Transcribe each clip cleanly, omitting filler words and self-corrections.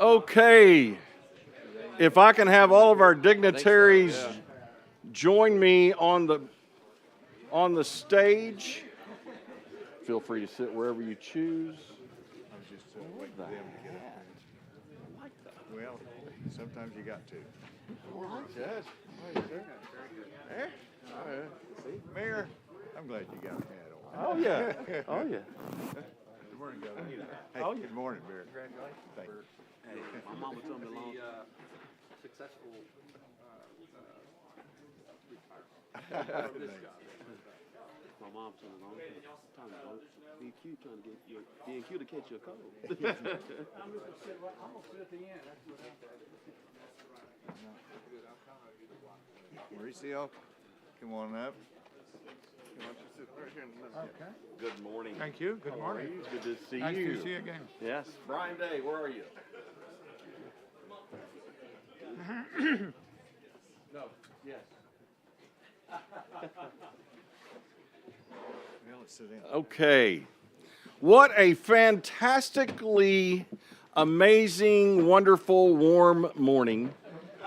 Okay, if I can have all of our dignitaries join me on the stage. Feel free to sit wherever you choose. I was just waiting for them to get up. I like that. Well, sometimes you got to. All right, Judge. Mayor, I'm glad you got a hat on. Oh yeah. Oh yeah. Good morning, Governor. Hey, Oh, yeah. good morning, Mayor. Congratulations. Thank you. Hey, my mama told me long successful this job. My mom told me long time ago, be cute trying to get your being cute to catch your cold. I'm gonna sit at the end. That's what Mauricio, come on up. Okay. Good morning. Thank you. Good How are morning. you? Good to see Nice you. to see you again. Yes. Brian Day, where are you? No. Yes. Well, let's sit in. Okay. What a fantastically amazing, wonderful, warm morning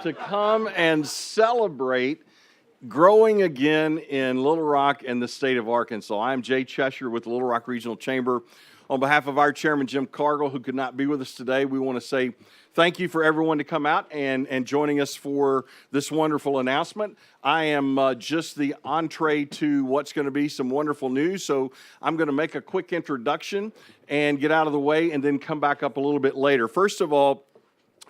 to come and celebrate growing again in Little Rock and the state of Arkansas. I'm Jay Cheshire with the Little Rock Regional Chamber. On behalf of our chairman, Jim Cargill, who could not be with us today, we want to say thank you for everyone to come out and joining us for this wonderful announcement. I am just the entree to what's going to be some wonderful news, so I'm going to make a quick introduction and get out of the way and then come back up a little bit later. First of all,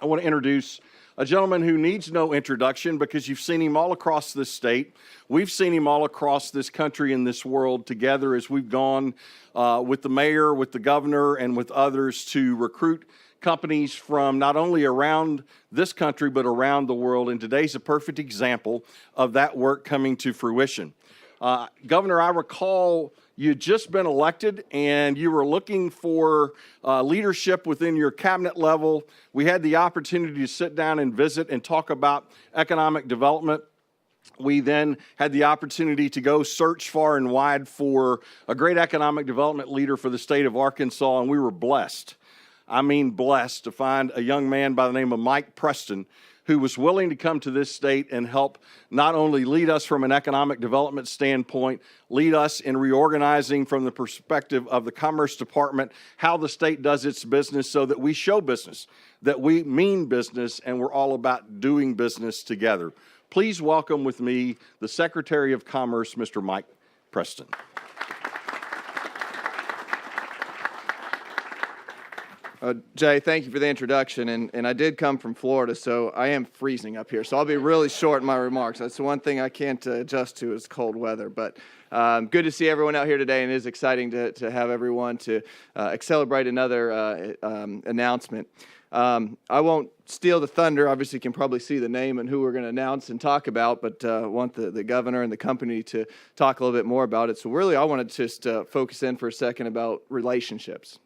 I want to introduce a gentleman who needs no introduction because you've seen him all across this state. We've seen him all across this country and this world together as we've gone with the mayor, with the governor, and with others to recruit companies from not only around this country but around the world. And today's a perfect example of that work coming to fruition. Governor, I recall you'd just been elected and you were looking for leadership within your cabinet level. We had the opportunity to sit down and visit and talk about economic development. We then had the opportunity to go search far and wide for a great economic development leader for the state of Arkansas, and we were blessed. I mean blessed to find a young man by the name of Mike Preston who was willing to come to this state and help not only lead us from an economic development standpoint, lead us in reorganizing from the perspective of the Commerce Department, how the state does its business so that we show business, that we mean business, and we're all about doing business together. Please welcome with me the Secretary of Commerce, Mr. Mike Preston. Jay, thank you for the introduction, and I did come from Florida, so I am freezing up here, so I'll be really short in my remarks. That's the one thing I can't adjust to is cold weather, but good to see everyone out here today, and it is exciting to have everyone to celebrate another announcement. I won't steal the thunder. Obviously, you can probably see the name and who we're going to announce and talk about, but want the governor and the company to talk a little bit more about it. So really, I want to just focus in for a second about relationships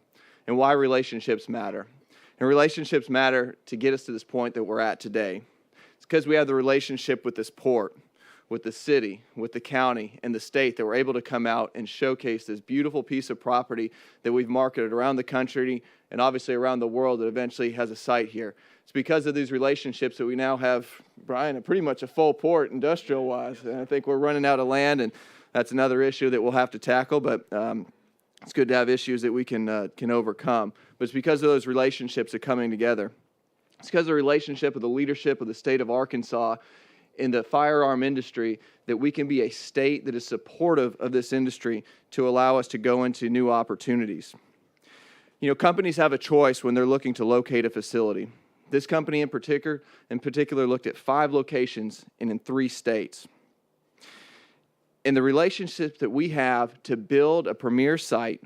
and why relationships matter. And relationships matter to get us to this point that we're at today. It's because we have the relationship with this port, with the city, with the county, and the state that we're able to come out and showcase this beautiful piece of property that we've marketed around the country and obviously around the world that eventually has a site here. It's because of these relationships that we now have, Brian, pretty much a full port industrial-wise. And I think we're running out of land, and that's another issue that we'll have to tackle, but it's good to have issues that we can overcome. But it's because of those relationships that are coming together. It's because of the relationship of the leadership of the state of Arkansas in the firearm industry that we can be a state that is supportive of this industry to allow us to go into new opportunities. You know, companies have a choice when they're looking to locate a facility. This company in particular looked at 5 locations and in 3 states. And the relationships that we have to build a premier site,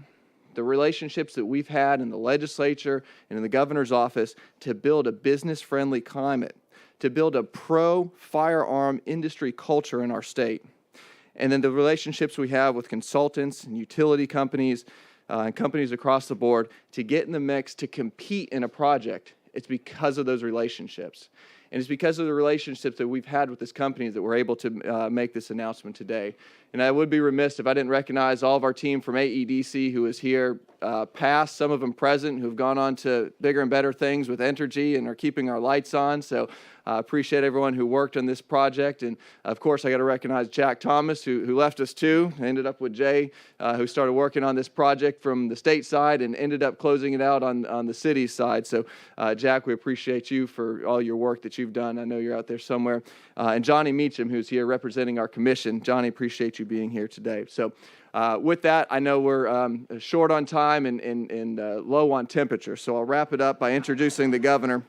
the relationships that we've had in the legislature and in the governor's office to build a business-friendly climate, to build a pro-firearm industry culture in our state, and then the relationships we have with consultants and utility companies and companies across the board to get in the mix to compete in a project. It's because of those relationships. And it's because of the relationships that we've had with this company that we're able to make this announcement today. And I would be remiss if I didn't recognize all of our team from AEDC who is here past, some of them present, who've gone on to bigger and better things with Entergy and are keeping our lights on. So I appreciate everyone who worked on this project. And, of course, I got to recognize Jack Thomas, who left us too. I ended up with Jay, who started working on this project from the state side and ended up closing it out on the city side. So, Jack, we appreciate you for all your work that you've done. I know you're out there somewhere. And Johnny Meacham, who's here representing our commission. Johnny, appreciate you being here today. So, with that, I know we're short on time and low on temperature. So I'll wrap it up by introducing the governor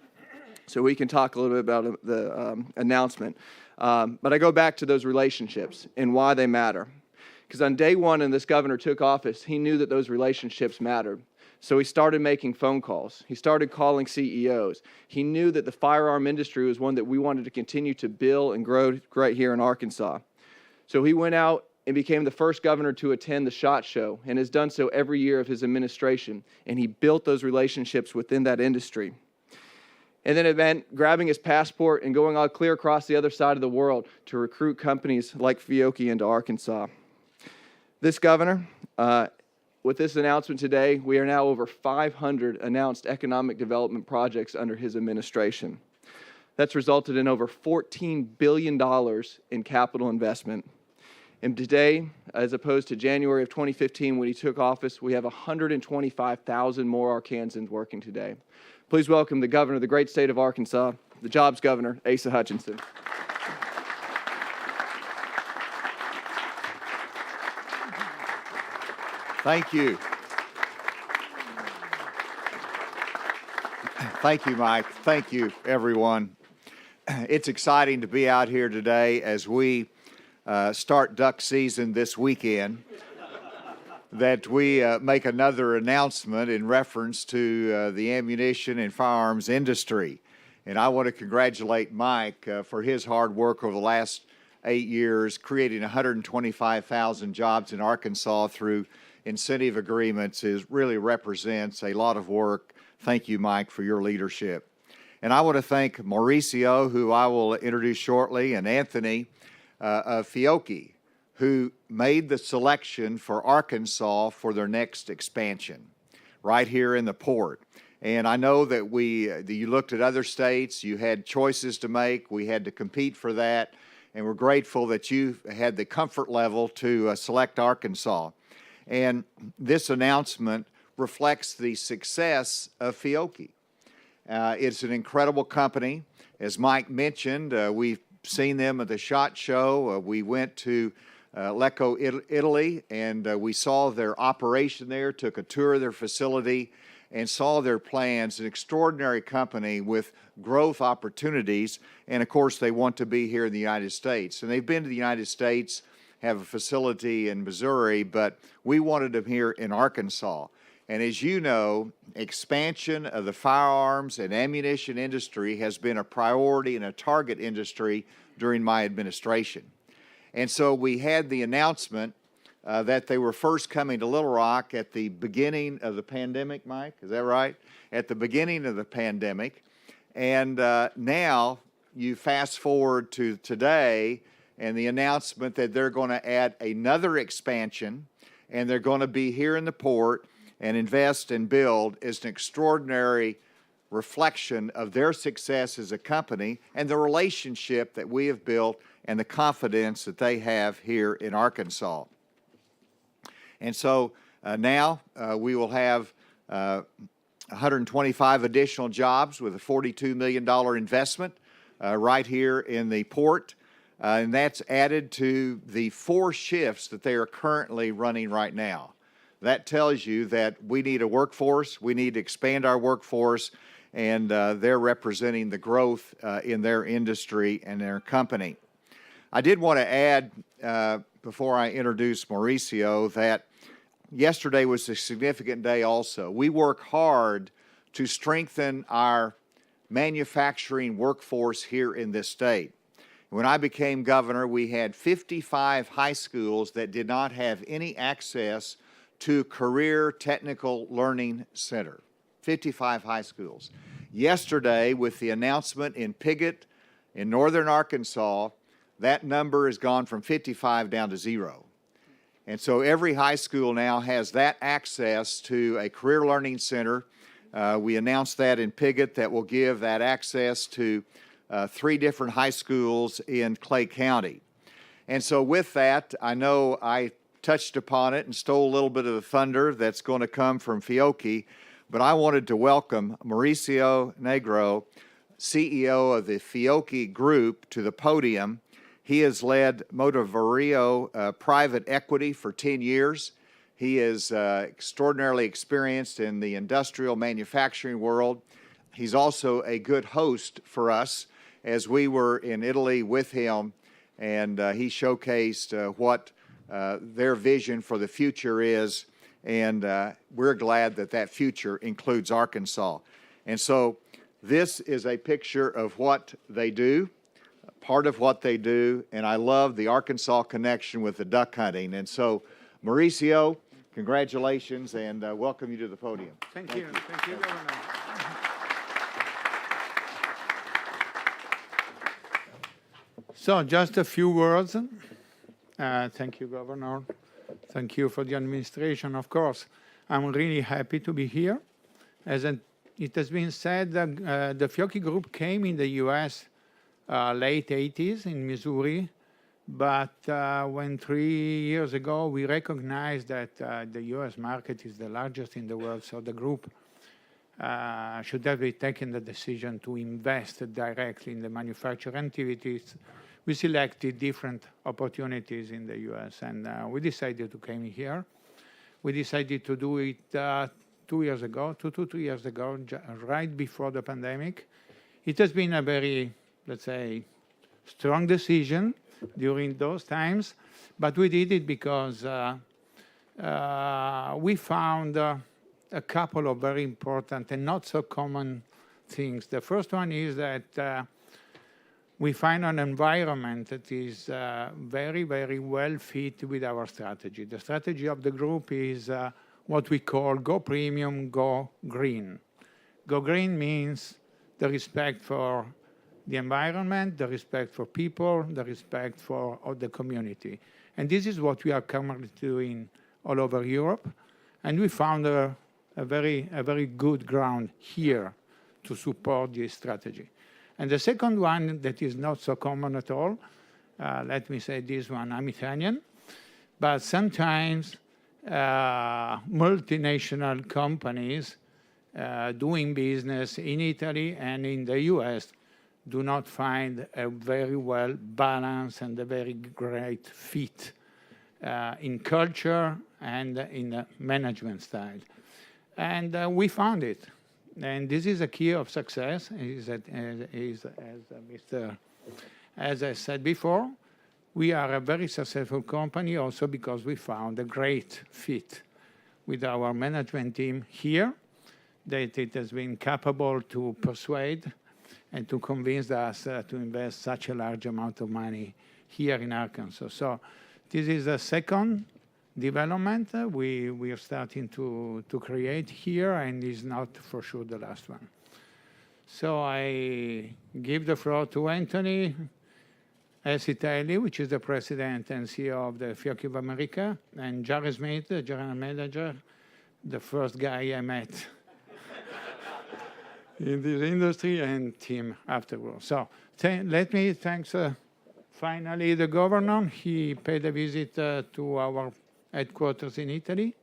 so we can talk a little bit about the announcement. But I go back to those relationships and why they matter. Because on day one, when this governor took office, he knew that those relationships mattered. So he started making phone calls. He started calling CEOs. He knew that the firearm industry was one that we wanted to continue to build and grow right here in Arkansas. So he went out and became the first governor to attend the SHOT Show and has done so every year of his administration. And he built those relationships within that industry. And then it meant grabbing his passport and going all clear across the other side of the world to recruit companies like Fiocchi into Arkansas. This governor, with this announcement today, we are now over 500 announced economic development projects under his administration. That's resulted in over $14 billion in capital investment. And today, as opposed to January of 2015 when he took office, we have 125,000 more Arkansans working today. Please welcome the governor of the great state of Arkansas, the jobs governor, Asa Hutchinson. Thank you. Thank you, Mike. Thank you, everyone. It's exciting to be out here today as we start duck season this weekend, that we make another announcement in reference to the ammunition and firearms industry. And I want to congratulate Mike for his hard work over the last 8 years, creating 125,000 jobs in Arkansas through incentive agreements. It really represents a lot of work. Thank you, Mike, for your leadership. And I want to thank Mauricio, who I will introduce shortly, and Anthony of Fiocchi, who made the selection for Arkansas for their next expansion right here in the port. And I know that you looked at other states, you had choices to make, we had to compete for that, and we're grateful that you had the comfort level to select Arkansas. And this announcement reflects the success of Fiocchi. It's an incredible company. As Mike mentioned, we've seen them at the SHOT Show. We went to Lecco, Italy, and we saw their operation there, took a tour of their facility, and saw their plans. An extraordinary company with growth opportunities, and of course they want to be here in the United States. And they've been to the United States, have a facility in Missouri, but we wanted them here in Arkansas. And as you know, expansion of the firearms and ammunition industry has been a priority and a target industry during my administration. And so we had the announcement that they were first coming to Little Rock at the beginning of the pandemic, Mike, is that right? At the beginning of the pandemic. And now you fast forward to today and the announcement that they're going to add another expansion and they're going to be here in the port and invest and build is an extraordinary reflection of their success as a company and the relationship that we have built and the confidence that they have here in Arkansas. And so now we will have 125 additional jobs with a $42 million investment right here in the port. And that's added to the 4 shifts that they are currently running right now. That tells you that we need a workforce, we need to expand our workforce, and they're representing the growth in their industry and their company. I did want to add, before I introduce Mauricio, that yesterday was a significant day also. We work hard to strengthen our manufacturing workforce here in this state. When I became governor, we had 55 high schools that did not have any access to Career Technical Learning Center. 55 high schools. Yesterday, with the announcement in Piggott in northern Arkansas, that number has gone from 55 down to 0. And so every high school now has that access to a career learning center. We announced that in Piggott that will give that access to 3 different high schools in Clay County. And so with that, I know I touched upon it and stole a little bit of the thunder that's going to come from Fiocchi, but I wanted to welcome Mauricio Negro, CEO of the Fiocchi Group, to the podium. He has led Motivario Private Equity for 10 years. He is extraordinarily experienced in the industrial manufacturing world. He's also a good host for us as we were in Italy with him, and he showcased what their vision for the future is, and we're glad that that future includes Arkansas. And so this is a picture of what they do, part of what they do, and I love the Arkansas connection with the duck hunting. And so, Mauricio, congratulations, and welcome you to the podium. Thank you. Thank you, Governor. So, just a few words. Thank you, Governor. Thank you for the administration, of course. I'm really happy to be here. It has been said that the Fiocchi Group came in the U.S. Late 80s in Missouri, but when 3 years ago we recognized that the U.S. market is the largest in the world, so the group should have taken the decision to invest directly in the manufacturing activities. We selected different opportunities in the U.S. and we decided to come here. We decided to do it 2 years ago, 2 to 3 years ago, right before the pandemic. It has been a very, let's say, strong decision during those times, but we did it because we found a couple of very important and not so common things. The first one is that we find an environment that is very, very well fit with our strategy. The strategy of the group is what we call Go Premium, Go Green. Go Green means the respect for the environment, the respect for people, the respect for the community. And this is what we are currently doing all over Europe. And we found a very good ground here to support this strategy. And the second one that is not so common at all, let me say this one, I'm Italian, but sometimes multinational companies doing business in Italy and in the US do not find a very well balanced and a very great fit in culture and in the management style. And we found it. And this is a key of success, as I said before, we are a very successful company also because we found a great fit with our management team here, that it has been capable to persuade and to convince us to invest such a large amount of money here in Arkansas. So this is a second development we are starting to create here, and is not for sure the last one. So I give the floor to Anthony Esitelli, which is the president and CEO of the Fiocchi of America, and Jared Smith, the general manager, the first guy I met in this industry, and Tim afterwards. So let me thank finally the governor. He paid a visit to our headquarters in Italy.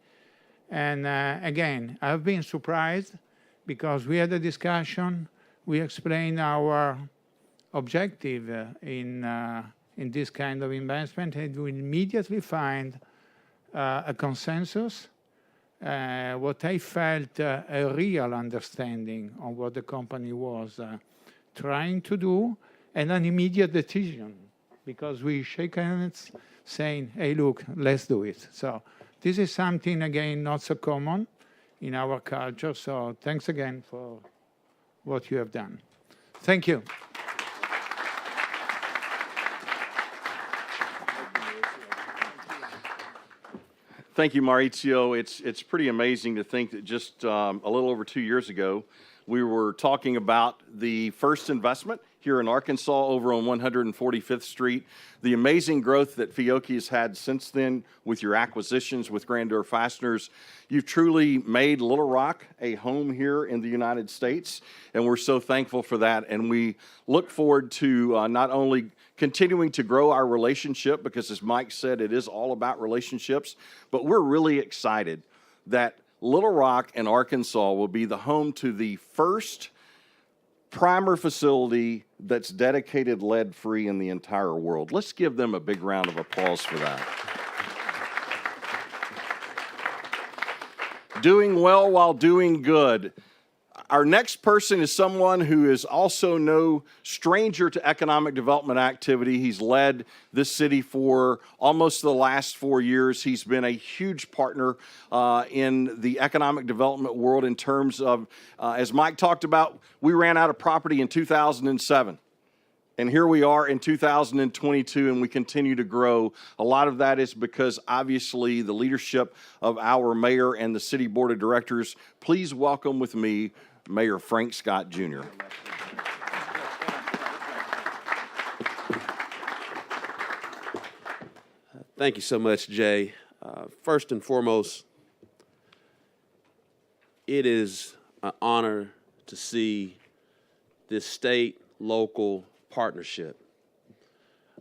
And again, I've been surprised because we had a discussion, we explained our objective in this kind of investment, and we immediately find a consensus, what I felt a real understanding of what the company was trying to do, and an immediate decision, because we shake hands saying, hey, look, let's do it. So this is something, again, not so common in our culture. So thanks again for what you have done. Thank you. Thank you, Maurizio. It's pretty amazing to think that just a little over 2 years ago, we were talking about the first investment here in Arkansas over on 145th Street. The amazing growth that Fiocchi has had since then with your acquisitions with Grandeur Fasteners. You've truly made Little Rock a home here in the United States, and we're so thankful for that. And we look forward to not only continuing to grow our relationship, because as Mike said, it is all about relationships, but we're really excited that Little Rock and Arkansas will be the home to the first primer facility that's dedicated lead-free in the entire world. Let's give them a big round of applause for that. Doing well while doing good. Our next person is someone who is also no stranger to economic development activity. He's led this city for almost the last 4 years. He's been a huge partner in the economic development world in terms of, as Mike talked about, we ran out of property in 2007. And here we are in 2022, and we continue to grow. A lot of that is because, obviously, the leadership of our mayor and the city board of directors. Please welcome with me Mayor Frank Scott Jr. Thank you so much, Jay. First and foremost, it is an honor to see this state-local partnership.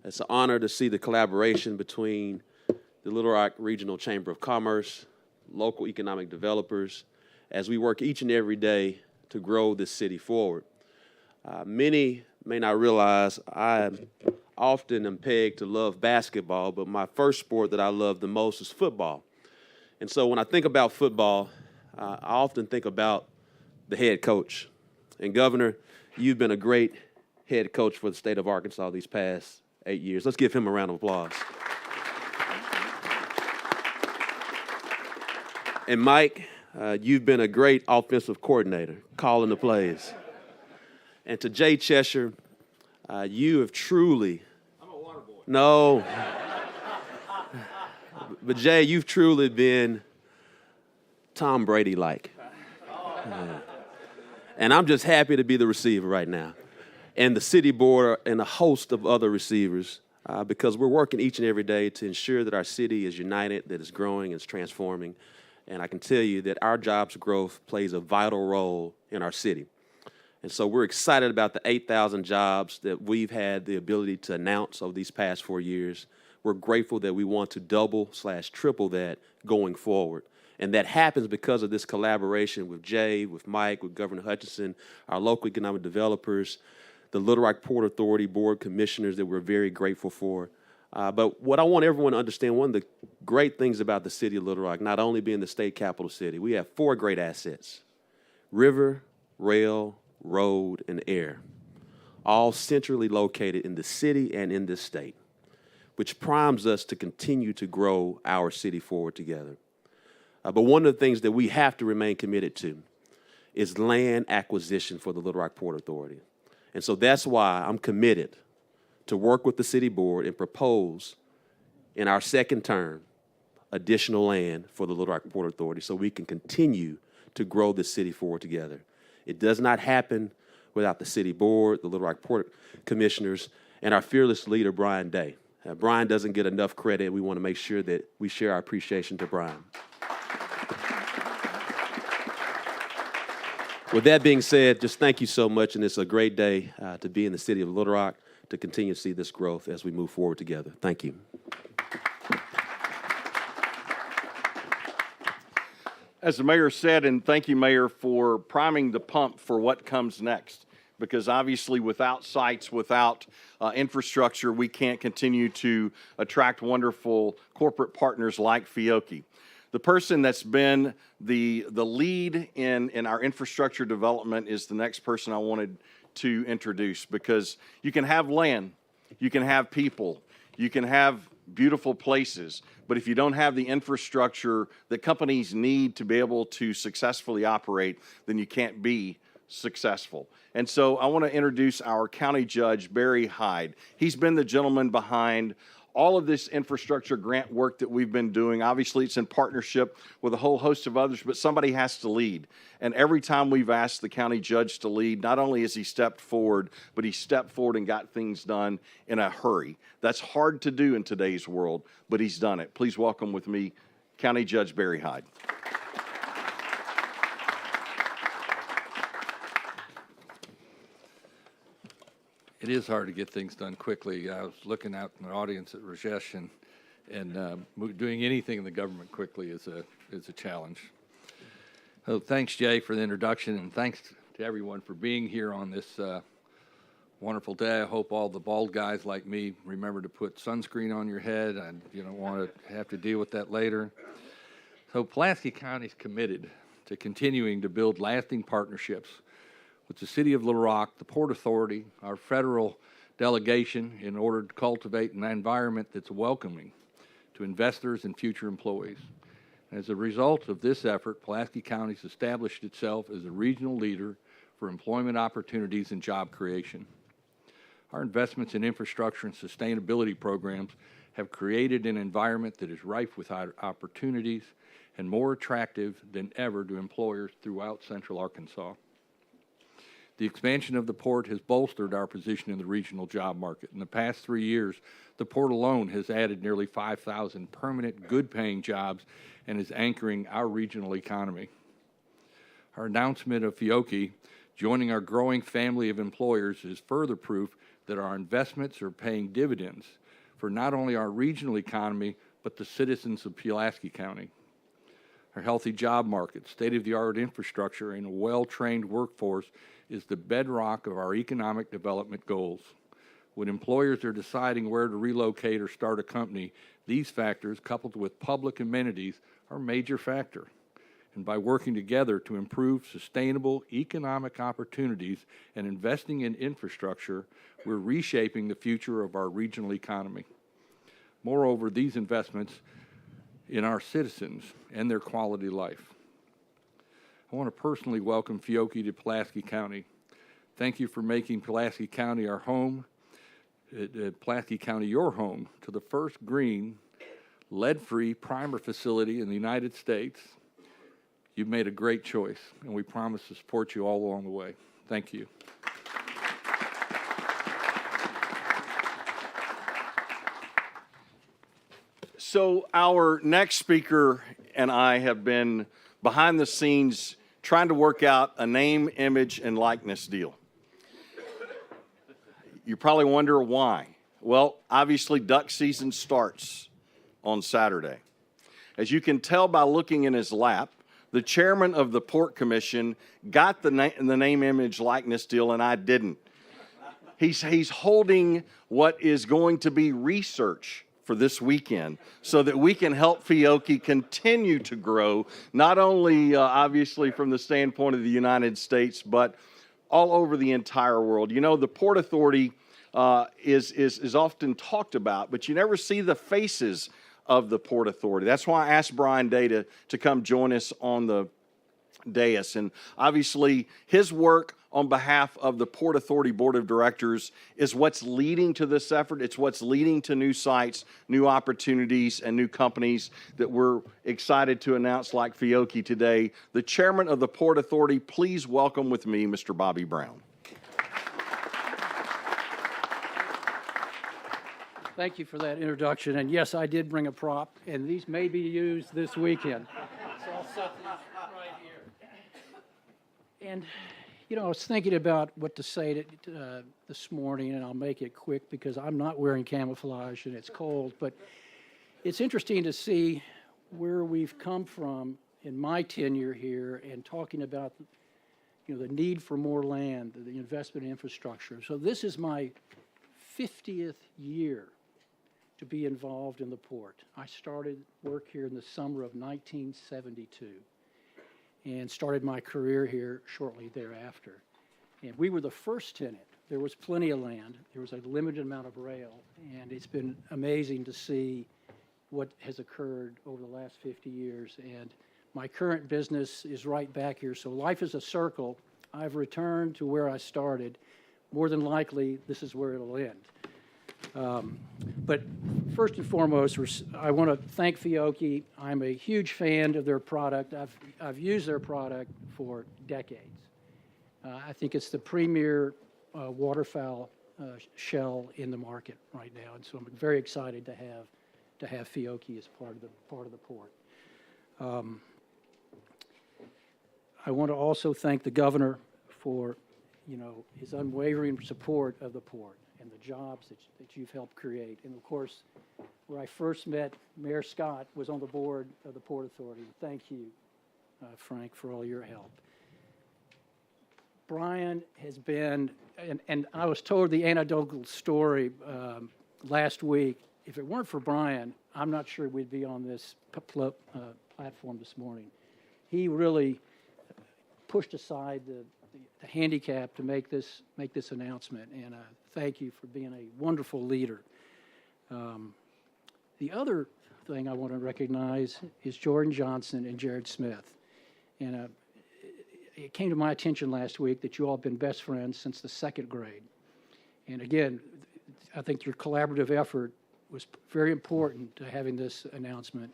It's an honor to see the collaboration between the Little Rock Regional Chamber of Commerce, local economic developers, as we work each and every day to grow this city forward. Many may not realize I often am pegged to love basketball, but my first sport that I love the most is football. And so when I think about football, I often think about the head coach. And Governor, you've been a great head coach for the state of Arkansas these past 8 years. Let's give him a round of applause. And Mike, you've been a great offensive coordinator, calling the plays. And to Jay Cheshire, you have truly... I'm a water boy. No. But Jay, you've truly been Tom Brady-like. And I'm just happy to be the receiver right now. And the city board and a host of other receivers, because we're working each and every day to ensure that our city is united, that it's growing, it's transforming. And I can tell you that our jobs growth plays a vital role in our city. And so we're excited about the 8,000 jobs that we've had the ability to announce over these past 4 years. We're grateful that we want to double/triple that going forward. And that happens because of this collaboration with Jay, with Mike, with Governor Hutchinson, our local economic developers, the Little Rock Port Authority board commissioners that we're very grateful for. But what I want everyone to understand, one of the great things about the city of Little Rock, not only being the state capital city, we have 4 great assets: river, rail, road, and air, all centrally located in the city and in this state, which primes us to continue to grow our city forward together. But one of the things that we have to remain committed to is land acquisition for the Little Rock Port Authority. And so that's why I'm committed to work with the city board and propose in our second term additional land for the Little Rock Port Authority so we can continue to grow the city forward together. It does not happen without the city board, the Little Rock Port commissioners, and our fearless leader, Brian Day. Brian doesn't get enough credit. We want to make sure that we share our appreciation to Brian. With that being said, just thank you so much, and it's a great day to be in the city of Little Rock to continue to see this growth as we move forward together. Thank you. As the mayor said, and thank you, Mayor, for priming the pump for what comes next, because obviously without sites, without infrastructure, we can't continue to attract wonderful corporate partners like Fiocchi. The person that's been the lead in our infrastructure development is the next person I wanted to introduce, because you can have land, you can have people, you can have beautiful places, but if you don't have the infrastructure that companies need to be able to successfully operate, then you can't be successful. And so I want to introduce our county judge, Barry Hyde. He's been the gentleman behind all of this infrastructure grant work that we've been doing. Obviously, it's in partnership with a whole host of others, but somebody has to lead. And every time we've asked the county judge to lead, not only has he stepped forward, but he stepped forward and got things done in a hurry. That's hard to do in today's world, but he's done it. Please welcome with me County Judge Barry Hyde. It is hard to get things done quickly. I was looking out in the audience at Rajesh, and doing anything in the government quickly is a challenge. So thanks, Jay, for the introduction, and thanks to everyone for being here on this wonderful day. I hope all the bald guys like me remember to put sunscreen on your head, and you don't want to have to deal with that later. So Pulaski County is committed to continuing to build lasting partnerships with the City of Little Rock, the Port Authority, our federal delegation, in order to cultivate an environment that's welcoming to investors and future employees. As a result of this effort, Pulaski County has established itself as a regional leader for employment opportunities and job creation. Our investments in infrastructure and sustainability programs have created an environment that is rife with opportunities and more attractive than ever to employers throughout Central Arkansas. The expansion of the port has bolstered our position in the regional job market. In the past 3 years, the port alone has added nearly 5,000 permanent, good-paying jobs and is anchoring our regional economy. Our announcement of Fiocchi joining our growing family of employers is further proof that our investments are paying dividends for not only our regional economy, but the citizens of Pulaski County. Our healthy job market, state-of-the-art infrastructure, and a well-trained workforce is the bedrock of our economic development goals. When employers are deciding where to relocate or start a company, these factors, coupled with public amenities, are a major factor. And by working together to improve sustainable economic opportunities and investing in infrastructure, we're reshaping the future of our regional economy. Moreover, these investments in our citizens and their quality of life. I want to personally welcome Fiocchi to Pulaski County. Thank you for making Pulaski County our home, Pulaski County your home, to the first green, lead-free primer facility in the United States. You've made a great choice, and we promise to support you all along the way. Thank you. So our next speaker and I have been behind the scenes trying to work out a name, image, and likeness deal. You probably wonder why. Well, obviously duck season starts on Saturday. As you can tell by looking in his lap, the chairman of the Port Commission got the name, image, likeness deal, and I didn't. He's holding what is going to be research for this weekend so that we can help Fiocchi continue to grow, not only obviously from the standpoint of the United States, but all over the entire world. You know, the Port Authority is often talked about, but you never see the faces of the Port Authority. That's why I asked Brian Day to come join us on the dais. And obviously, his work on behalf of the Port Authority Board of Directors is what's leading to this effort. It's what's leading to new sites, new opportunities, and new companies that we're excited to announce like Fiocchi today. The chairman of the Port Authority, please welcome with me Mr. Bobby Brown. Thank you for that introduction. And yes, I did bring a prop, and these may be used this weekend. So I'll set these right here. And, you know, I was thinking about what to say this morning, and I'll make it quick because I'm not wearing camouflage and it's cold. But it's interesting to see where we've come from in my tenure here and talking about, you know, the need for more land, the investment in infrastructure. So this is my 50th year to be involved in the port. I started work here in the summer of 1972 and started my career here shortly thereafter. And we were the first tenant. There was plenty of land. There was a limited amount of rail. And it's been amazing to see what has occurred over the last 50 years. And my current business is right back here. So life is a circle. I've returned to where I started. More than likely, this is where it'll end. But first and foremost, I want to thank Fiocchi. I'm a huge fan of their product. I've used their product for decades. I think it's the premier waterfowl shell in the market right now, and so I'm very excited to have Fiocchi as part of the port. I want to also thank the governor for, his unwavering support of the port and the jobs that you've helped create. And of course, where I first met Mayor Scott was on the board of the Port Authority. Thank you, Frank, for all your help. Brian has been, and I was told the anecdotal story last week. If it weren't for Brian, I'm not sure we'd be on this platform this morning. He really pushed aside the handicap to make this announcement, and thank you for being a wonderful leader. The other thing I want to recognize is Jordan Johnson and Jared Smith. And it came to my attention last week that you all have been best friends since the second grade. And again, I think your collaborative effort was very important to having this announcement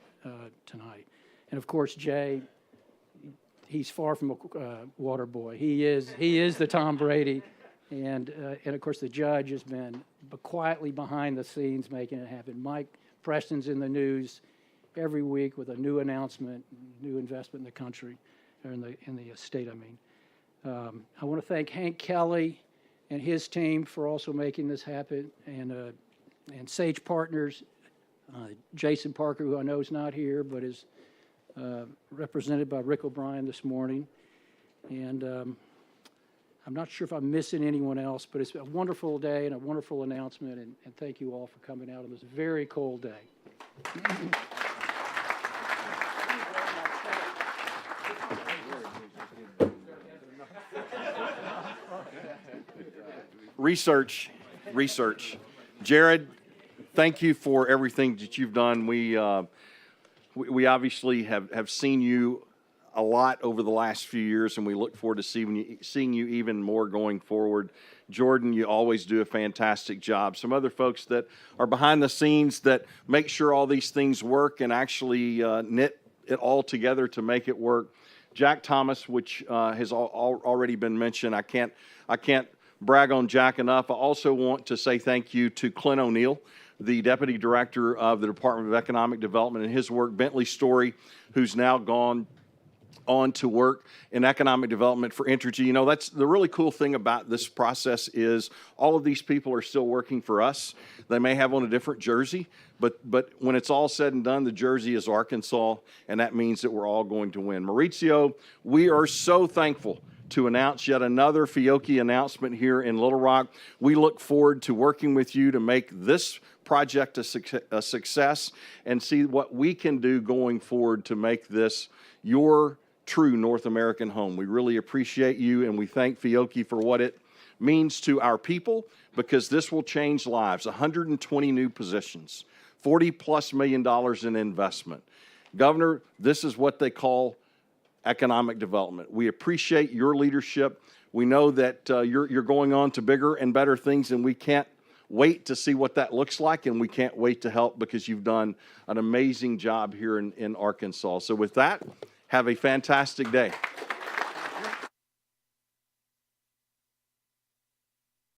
tonight. And of course, Jay, he's far from a water boy. He is the Tom Brady. And of course, the judge has been quietly behind the scenes making it happen. Mike Preston's in the news every week with a new announcement, new investment in the country, or in the state, I mean. I want to thank Hank Kelly and his team for also making this happen, and Sage Partners, Jason Parker, who I know is not here, but is represented by Rick O'Brien this morning. And I'm not sure if I'm missing anyone else, but it's a wonderful day and a wonderful announcement, and thank you all for coming out on this very cold day. Research. Jared, thank you for everything that you've done. We obviously have seen you a lot over the last few years, and we look forward to seeing you even more going forward. Jordan, you always do a fantastic job. Some other folks that are behind the scenes that make sure all these things work and actually knit it all together to make it work. Jack Thomas, which has already been mentioned. I can't brag on Jack enough. I also want to say thank you to Clint O'Neill, the Deputy Director of the Department of Economic Development, and his work. Bentley Story, who's now gone on to work in economic development for Entergy. That's the really cool thing about this process is all of these people are still working for us. They may have on a different jersey, but when it's all said and done, the jersey is Arkansas, and that means that we're all going to win. Maurizio, we are so thankful to announce yet another Fiocchi announcement here in Little Rock. We look forward to working with you to make this project a success and see what we can do going forward to make this your true North American home. We really appreciate you, and we thank Fiocchi for what it means to our people, because this will change lives. 120 new positions, $40+ million in investment. Governor, this is what they call economic development. We appreciate your leadership. We know that you're going on to bigger and better things, and we can't wait to see what that looks like, and we can't wait to help, because you've done an amazing job here in Arkansas. So with that, have a fantastic day.